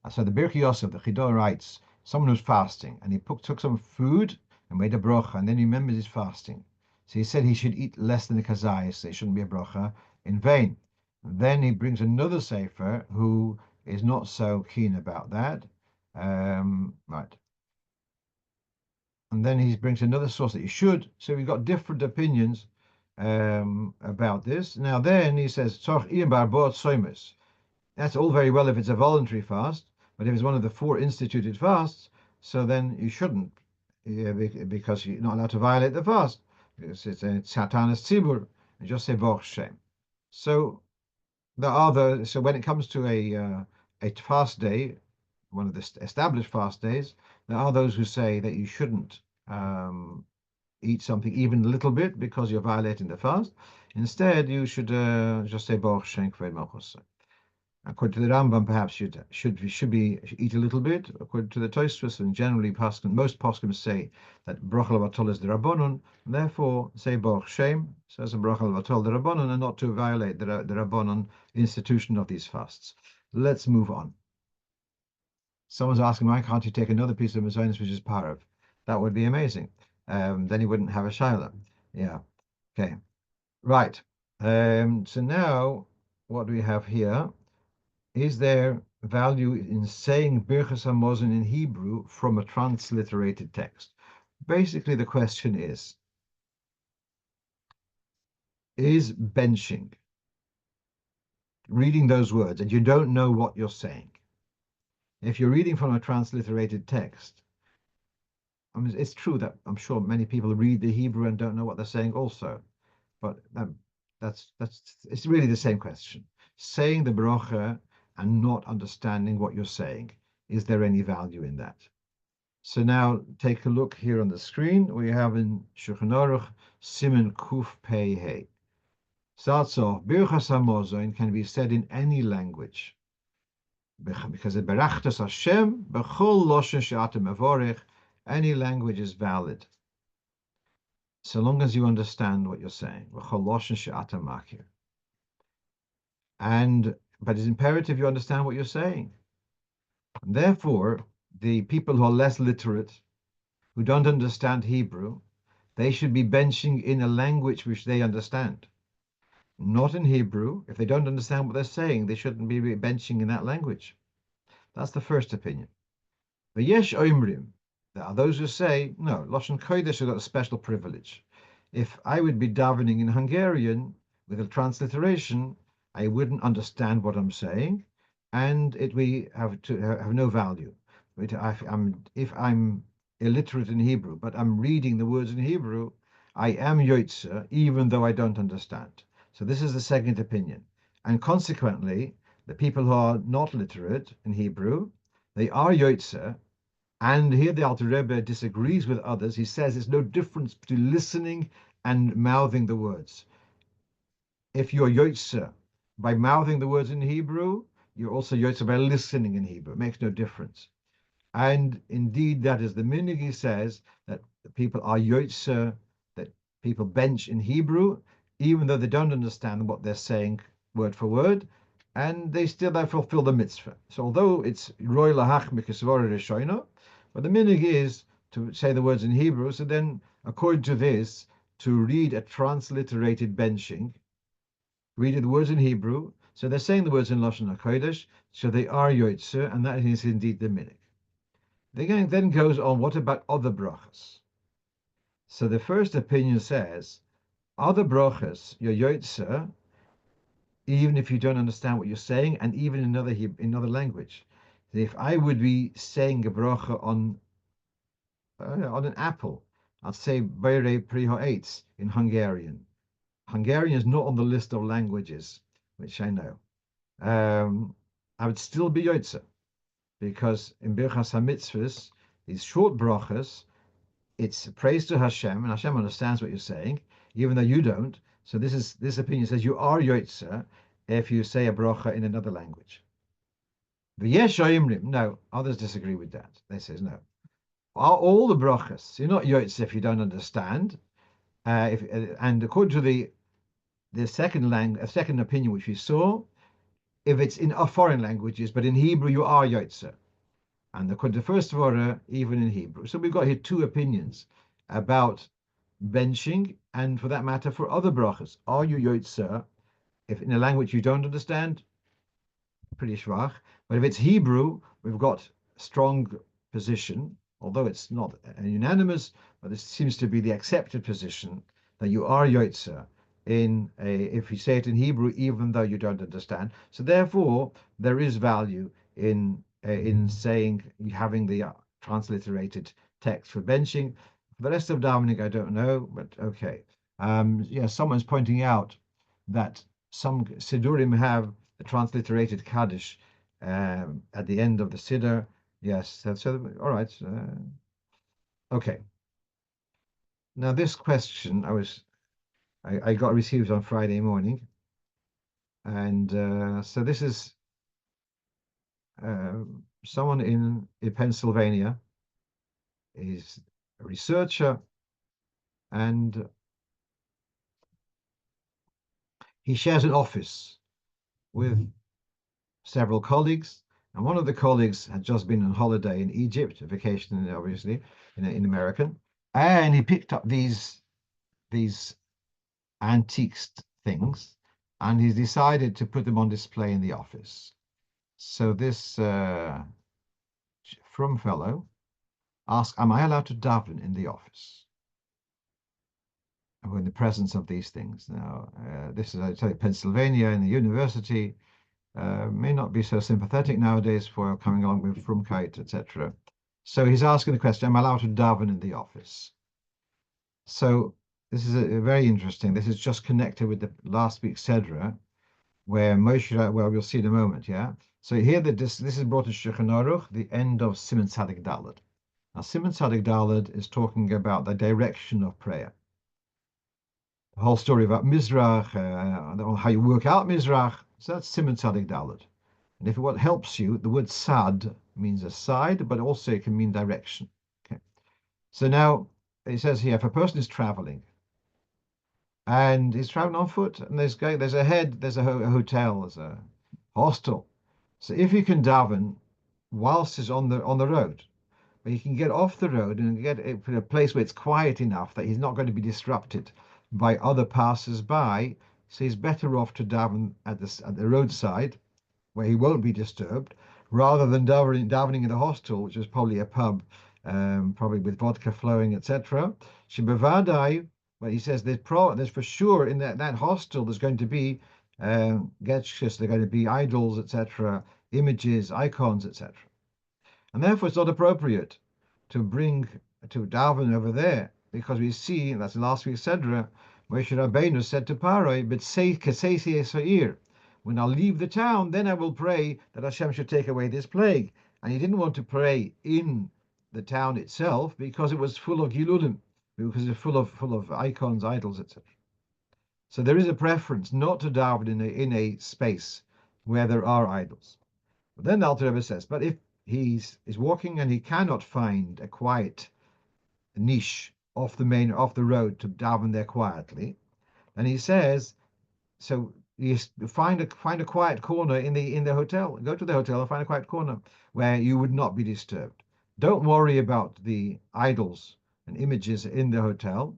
So the Birkei Yosef, the Chidor, writes, someone who's fasting and he took some food and made a brocha, and then he remembers his fasting. So he said he should eat less than the kazayas, so it shouldn't be a brocha in vain. Then he brings another sefer who is not so keen about that. Right. And then he brings another source that you should. So we've got different opinions about this. Now then he says, that's all very well if it's a voluntary fast, but if it's one of the 4 instituted fasts, so then you shouldn't, because you're not allowed to violate the fast. It's Satanas Tzibur, and just say Boch Shem. So so when it comes to a fast day, one of the established fast days, there are those who say that you shouldn't eat something even a little bit because you're violating the fast. Instead, you should just say Baruch Shem Kved Malchus. According to the Rambam, perhaps you should eat a little bit. According to the Tosfos, and generally most poskim say that Bracha Levatol is the Rabbanon, and therefore say Baruch Shem, says a Bracha Levatol the Rabbanon, and not to violate the Rabbanon institution of these fasts. Let's move on. Someone's asking, why can't you take another piece of Mazonis, which is Parav? That would be amazing. Then he wouldn't have a Shaila. Yeah. Okay. Right. So now, what do we have here? Is there value in saying Birchas Hamazon in Hebrew from a transliterated text? Basically, the question is benching, reading those words, and you don't know what you're saying. If you're reading from a transliterated text, I mean, it's true that I'm sure many people read the Hebrew and don't know what they're saying also, but it's really the same question. Saying the bracha and not understanding what you're saying, is there any value in that? So now take a look here on the screen. We have in Shulchan Aruch Siman Kuf Pei He. Starts off, Birchas Hamazon can be said in any language, because it berachtas Hashem b'chol loshen she'atem mevorech. Any language is valid, so long as you understand what you're saying. B'chol loshen she'atem makir. But it's imperative you understand what you're saying. Therefore, the people who are less literate, who don't understand Hebrew, they should be benching in a language which they understand. Not in Hebrew. If they don't understand what they're saying, they shouldn't be benching in that language. That's the first opinion. V'yesh oimrim. There are those who say, no, Lashon Kodesh has got a special privilege. If I would be davening in Hungarian with a transliteration, I wouldn't understand what I'm saying, and it will have no value. If I'm illiterate in Hebrew, but I'm reading the words in Hebrew, I am Yotze, even though I don't understand. So this is the second opinion. And consequently, the people who are not literate in Hebrew, they are Yotze, and here the Alter Rebbe disagrees with others. He says there's no difference between listening and mouthing the words. If you're Yotze by mouthing the words in Hebrew, you're also Yotze by listening in Hebrew. It makes no difference. And indeed, that is the minhag. He says that people are Yotze, that people bench in Hebrew, even though they don't understand what they're saying word for word, and they still fulfill the mitzvah. So although it's Roy Lahach Mikisvara Rishono, but the minhag is to say the words in Hebrew. So then, according to this, to read a transliterated benching, read the words in Hebrew. So they're saying the words in Lashon HaKodesh, so they are Yotze, and that is indeed the minhag. Then goes on, what about other brachas? So the first opinion says, other brachas, you're Yotze, even if you don't understand what you're saying, and even in another language. If I would be saying a bracha on an apple, I'd say Beire Priho Eitz in Hungarian. Hungarian is not on the list of languages, which I know. I would still be Yotze, because in Birchas HaMitzvahs, these short brachas, it's praise to Hashem, and Hashem understands what you're saying, even though you don't. So this opinion says you are Yotze if you say a bracha in another language. V'yesh oimrim. No, others disagree with that. They say no. Are all the brachas? You're not Yotze if you don't understand. And according to the The second opinion which we saw, if it's in foreign languages, but in Hebrew you are yotzer. And the first Torah, even in Hebrew. So we've got here two opinions about benching, and for that matter, for other brachas. Are you yotzer if in a language you don't understand? Pretty schwach. But if it's Hebrew, we've got strong position, although it's not unanimous, but this seems to be the accepted position that you are yotzer if you say it in Hebrew, even though you don't understand. So therefore, there is value in saying having the transliterated text for benching. For the rest of davening, I don't know, but okay. Yeah, someone's pointing out that some Sidurim have the transliterated Kaddish at the end of the Siddur. Yes, so all right. Okay. Now this question I got received on Friday morning, and so this is someone in Pennsylvania. Is a researcher, and he shares an office with several colleagues. And one of the colleagues had just been on holiday in Egypt, a vacation, obviously, in American, and he picked up these antique things, and he's decided to put them on display in the office. So this frum fellow asked, "Am I allowed to daven in the office in the presence of these things?" Now, this is, I tell you, Pennsylvania in the university. May not be so sympathetic nowadays for coming along with frumkeit, etc. So he's asking the question, am I allowed to daven in the office? So this is a very interesting. This is just connected with the last week's Sedra, where Moshe, well, we'll see in a moment, yeah? So here this is brought in Shulchan Aruch, the end of Siman Tzadik Daled. Now, Siman Tzadik Daled is talking about the direction of prayer. The whole story about Mizrach, how you work out Mizrach. So that's Siman Tzadik Daled. And if what helps you, the word sad means a side, but also it can mean direction. Okay. So now it says here, if a person is traveling and he's traveling on foot, and there's a hotel, there's a hostel. So if you can daven whilst he's on the road, but he can get off the road and get to a place where it's quiet enough that he's not going to be disrupted by other passers-by. So he's better off to daven at the roadside, where he won't be disturbed, rather than davening in the hostel, which is probably a pub, probably with vodka flowing, etc. Shebevadai, but he says there's for sure in that hostel there's going to be getchus, there are going to be idols, etc., images, icons, etc. And therefore it's not appropriate to daven over there, because we see, and that's last week's Sedra, Moshe Rabbeinu said to Paroi, but say Sair, when I leave the town, then I will pray that Hashem should take away this plague. And he didn't want to pray in the town itself because it was full of gilulim, because it's full of icons, idols, etc. So there is a preference not to daven in a space where there are idols. But then the Alter Rebbe says, but if he's walking and he cannot find a quiet niche off the road to daven there quietly, then he says, so you find a quiet corner in the hotel. Go to the hotel and find a quiet corner where you would not be disturbed. Don't worry about the idols and images in the hotel.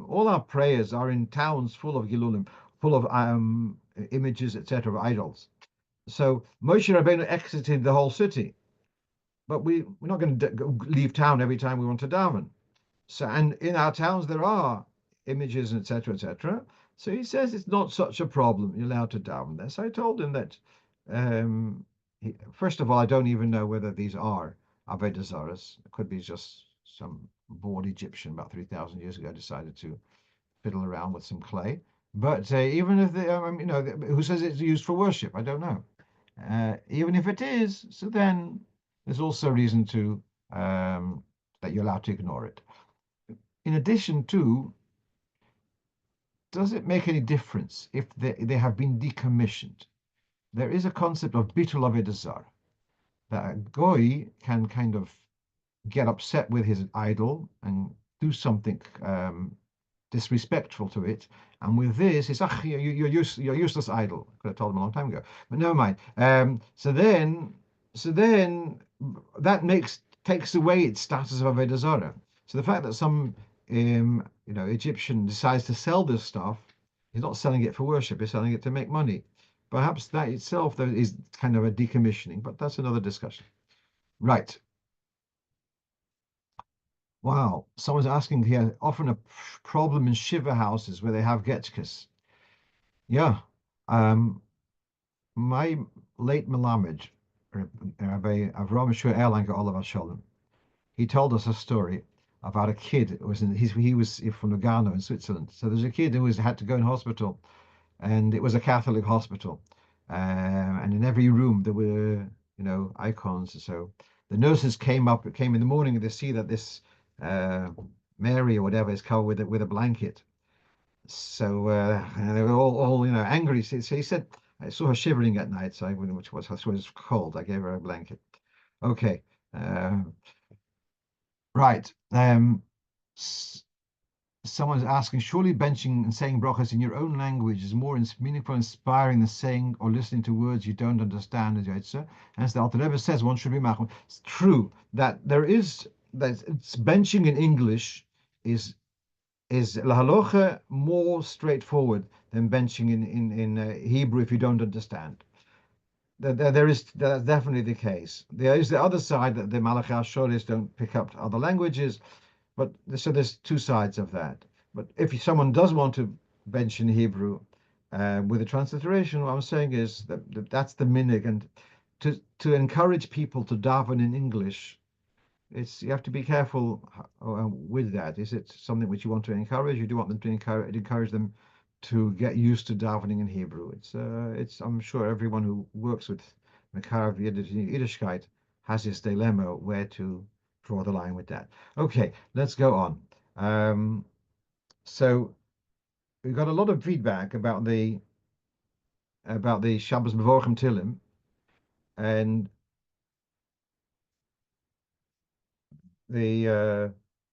All our prayers are in towns full of gilulim, full of images, etc., of idols. So Moshe Rabbeinu exited the whole city, but we're not going to leave town every time we want to daven. So, and in our towns there are images, etc., etc. So he says it's not such a problem. You're allowed to daven there. So I told him that, first of all, I don't even know whether these are Avodah Zaras. It could be just some bored Egyptian about 3,000 years ago decided to fiddle around with some clay. But even if who says it's used for worship? I don't know. Even if it is, so then there's also reason to that you're allowed to ignore it. In addition to, does it make any difference if they have been decommissioned? There is a concept of bitul avodah zarah, that a goy can kind of get upset with his idol and do something disrespectful to it. And with this, it's you're useless idol. Could have told him a long time ago, but never mind. So then that takes away its status of avodah zarah. So the fact that some Egyptian decides to sell this stuff, he's not selling it for worship; he's selling it to make money. Perhaps that itself though, is kind of a decommissioning, but that's another discussion. Right. Wow. Someone's asking here, often a problem in Shiva houses where they have getchkas. Yeah. Um, my late Melamed, Rabbi Avram Shur Erlanger Olav Shalom, he told us a story about a kid. It was he was from Lugano in Switzerland. So there's a kid who had to go in hospital, and it was a Catholic hospital. And in every room there were, icons. So the nurses came in the morning, and they see that this uh, Mary or whatever is covered with a blanket. So and they were all angry. So he said, I saw her shivering at night, so which was cold. I gave her a blanket. Okay, uh, right. Someone's asking, surely benching and saying brachas in your own language is more meaningful, inspiring than saying or listening to words you don't understand, as Yitzhak. As the Alter Rebbe says, one should be machmir. It's true that it's benching in English is lahalocha more straightforward than benching in Hebrew if you don't understand. That's definitely the case. There is the other side that the Malachi Ashoris don't pick up other languages, but so there's two sides of that. But if someone does want to bench in Hebrew with a transliteration, what I'm saying is that's the minig, and to encourage people to daven in English, you have to be careful with that. Is it something which you want to encourage? You do want them to encourage them to get used to davening in Hebrew. It's I'm sure everyone who works with Makarav Yiddishkeit has this dilemma where to draw the line with that. Okay, let's go on. So we got a lot of feedback about the Shabbos Mevorchim Tilim, and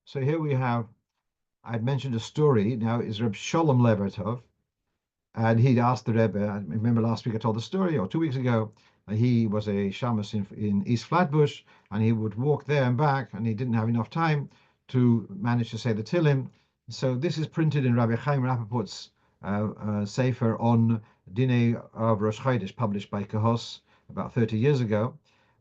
so here we have. I'd mentioned a story. Now is Reb Sholem Levertov, and he'd asked the Rebbe. I remember last week I told the story, or 2 weeks ago. He was a shamus in East Flatbush, and he would walk there and back, and he didn't have enough time to manage to say the Tilim. So this is printed in Rabbi Chaim Rappaport's Sefer on Dinei of Rosh Chodesh, published by Kahos about 30 years ago.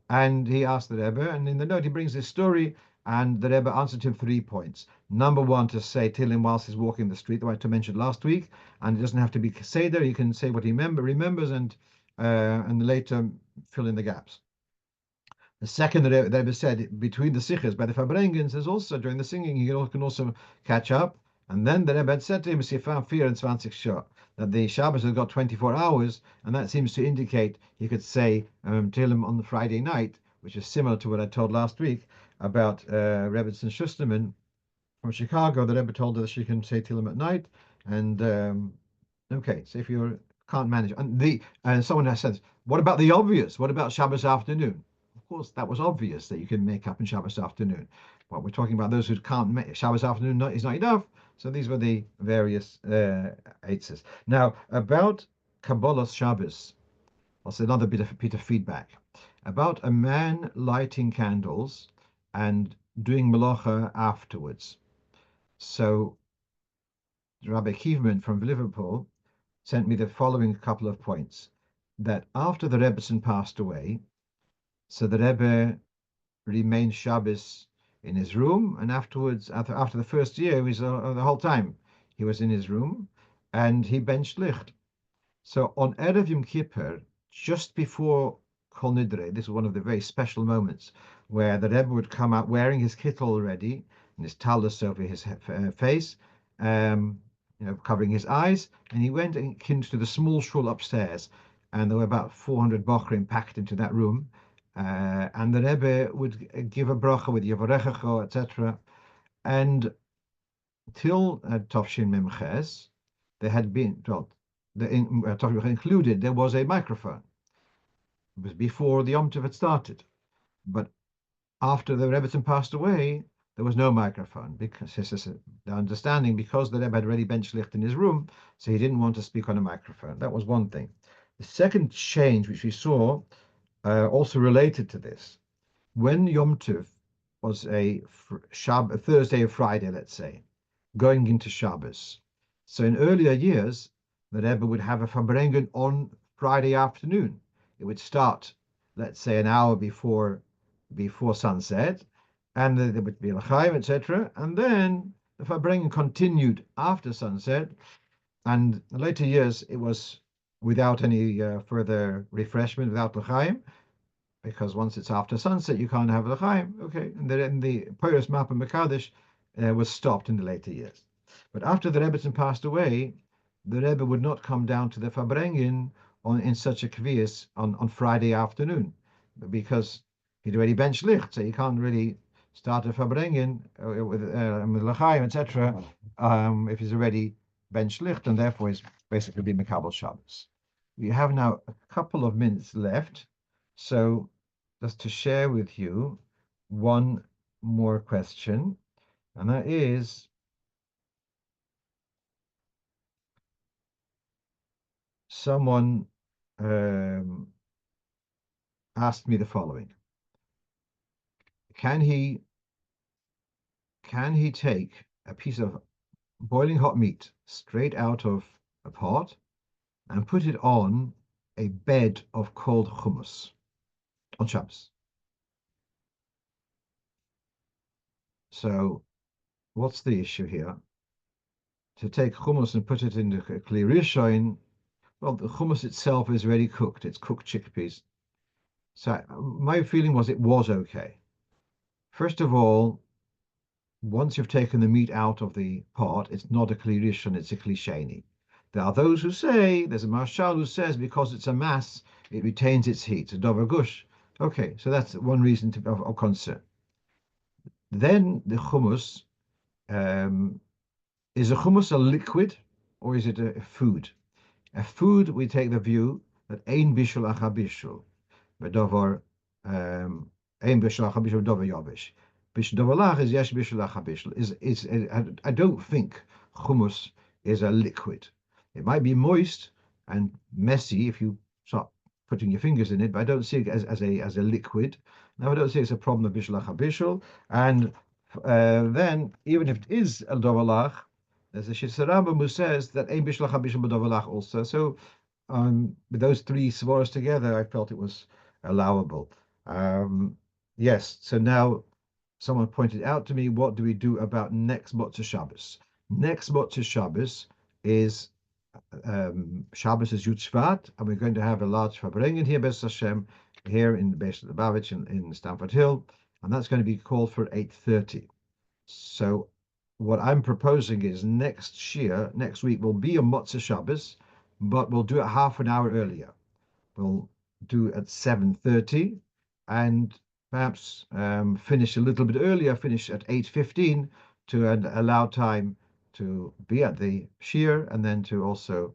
And he asked the Rebbe, and in the note he brings this story, and the Rebbe answered him 3 points. Number one, to say Tilim whilst he's walking the street, the way I mentioned last week, and it doesn't have to be Seder. You can say what he remembers, and later fill in the gaps. The second, the Rebbe said, between the sichos by the Farbrengens, is also during the singing you can also catch up. And then the Rebbe had said to him, Sifan 24 Shah, that the Shabbos has got 24 hours, and that seems to indicate he could say Tilim on the Friday night, which is similar to what I told last week about Rebbetzin Schusterman from Chicago. The Rebbe told her that she can say Tilim at night, and okay, so if you can't manage, and someone has said, what about the obvious? What about Shabbos afternoon? Of course, that was obvious that you can make up in Shabbos afternoon. But we're talking about those who can't make Shabbos afternoon is not enough. So these were the various eitzes. Now about Kabbalah Shabbos, also another bit of feedback about a man lighting candles and doing melacha afterwards. So Rabbi Kievman from Liverpool sent me the following couple of points. That after the Rebbetzin passed away, so the Rebbe remained Shabbos in his room, and afterwards, after the first year, he was the whole time he was in his room, and he benched licht. So on Erev Yom Kippur, just before Kol Nidre, this is one of the very special moments where the Rebbe would come out wearing his kittel already and his talus over his face, covering his eyes, and he went into the small shul upstairs, and there were about 400 bochrim packed into that room, and the Rebbe would give a bracha with Yavarechecho, etc. And till Tovshin Memches, there had been, well, included, there was a microphone. It was before the Yom Tov had started. But after the Rebbetzin passed away, there was no microphone because the understanding, because the Rebbe had already bench licht in his room, so he didn't want to speak on a microphone. That was one thing. The second change, which we saw, also related to this, when Yom Tov was a Thursday or Friday, let's say, going into Shabbos. So in earlier years, the Rebbe would have a Farbrengen on Friday afternoon. It would start, let's say, an hour before sunset, and there would be l'chaim, etc. And then the Farbrengen continued after sunset, and in later years it was without any further refreshment, without l'chaim, because once it's after sunset, you can't have l'chaim. Okay, and then the Peiros Map and Mekadesh was stopped in the later years. But after the Rebbetzin passed away, the Rebbe would not come down to the Farbrengen in such a kvias on Friday afternoon, because he'd already bench licht, so you can't really start a Farbrengen with l'chaim, etc. If he's already bench licht, and therefore he's basically been Mekabel Shabbos. We have now a couple of minutes left, so just to share with you one more question, and that is, someone asked me the following: Can he take a piece of boiling hot meat straight out of a pot and put it on a bed of cold hummus on Shabbos? So what's the issue here? To take hummus and put it into a kli rishon, well, the hummus itself is already cooked. It's cooked chickpeas. So my feeling was it was okay. First of all, once you've taken the meat out of the pot, it's not a kli rishon, it's a kli sheni. There are those who say, there's a marshal who says because it's a mass, it retains its heat, a dover gush. Okay, so that's one reason of concern. Then the hummus, is a hummus a liquid or is it a food? A food, we take the view that ein bishul acha bishul, v'dover ein bishul acha bishul v'dover yavish. Bishul dover lach is yesh bishul acha bishul. I don't think hummus is a liquid. It might be moist and messy if you start putting your fingers in it, but I don't see it as a liquid. Now I don't see it's a problem of bishul acha bishul. And then even if it is a dover lach, there's a Shitzarambam who says that ein bishul acha bishul b'dover lach also. So with those three svaras together, I felt it was allowable. Yes, so now someone pointed out to me, what do we do about next Motzei Shabbos? Next Motzei Shabbos is Shabbos is Yud Shvat, and we're going to have a large Farbrengen here, Beis Hashem, here in the Beis Chabad in Stamford Hill, and that's going to be called for 8:30. So what I'm proposing is next week will be a Motzei Shabbos, but we'll do it half an hour earlier. We'll do at 7:30 and perhaps finish a little bit earlier, finish at 8:15 to allow time to be at the shiur and then to also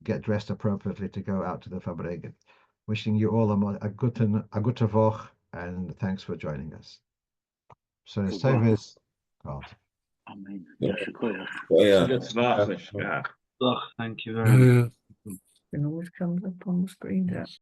get dressed appropriately to go out to the Farbrengen. Wishing you all a gute Woche, and thanks for joining us. So service. God. Amen. Thank you very much. It always comes up on the screen there.